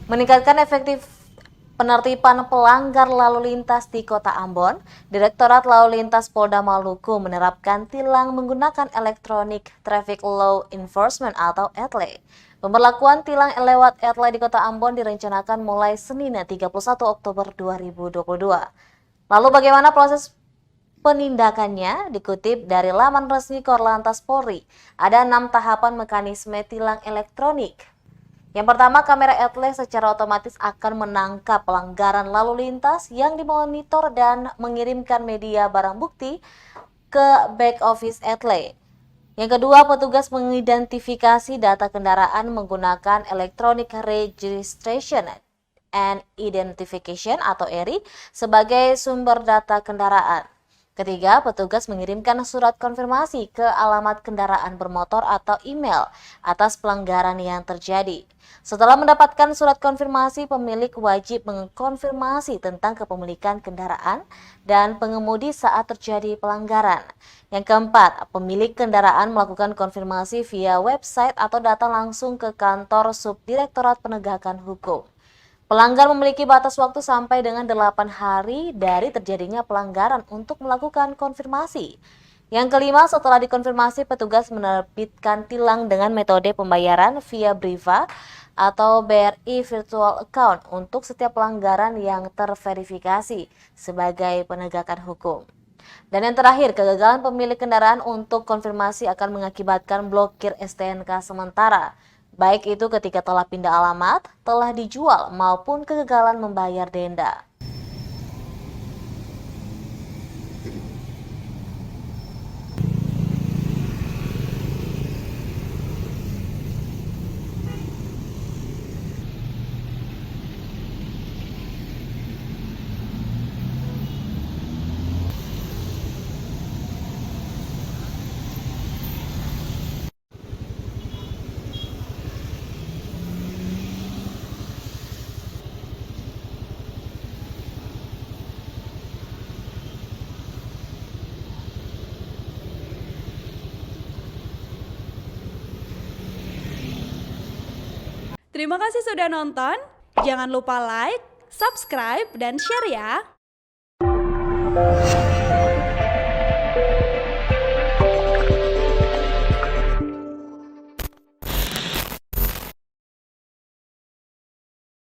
Meningkatkan efektif penertiban pelanggar lalu lintas di Kota Ambon, Direktorat Lalu Lintas Polda Maluku menerapkan tilang menggunakan Electronic Traffic Law Enforcement atau ETLE. Pemberlakuan tilang lewat ETLE di Kota Ambon direncanakan mulai Senin 31 Oktober 2022. Lalu bagaimana proses penindakannya? Dikutip dari laman resmi Korlantas Polri, ada 6 tahapan mekanisme tilang elektronik. Yang pertama, kamera ETLE secara otomatis akan menangkap pelanggaran lalu lintas yang dimonitor dan mengirimkan media barang bukti ke back office ETLE. Yang kedua, petugas mengidentifikasi data kendaraan menggunakan Electronic Registration and Identification atau ERI sebagai sumber data kendaraan. Ketiga, petugas mengirimkan surat konfirmasi ke alamat kendaraan bermotor atau email atas pelanggaran yang terjadi. Setelah mendapatkan surat konfirmasi, pemilik wajib mengkonfirmasi tentang kepemilikan kendaraan dan pengemudi saat terjadi pelanggaran. Yang keempat, pemilik kendaraan melakukan konfirmasi via website atau datang langsung ke kantor Subdirektorat Penegakan Hukum. Pelanggar memiliki batas waktu sampai dengan 8 hari dari terjadinya pelanggaran untuk melakukan konfirmasi. Yang kelima, setelah dikonfirmasi, petugas menerbitkan tilang dengan metode pembayaran via Briva atau BRI Virtual Account untuk setiap pelanggaran yang terverifikasi sebagai penegakan hukum. Dan yang terakhir, kegagalan pemilik kendaraan untuk konfirmasi akan mengakibatkan blokir STNK sementara, baik itu ketika telah pindah alamat, telah dijual, maupun kegagalan membayar denda. Terima kasih sudah nonton. Jangan lupa like, subscribe, dan share ya.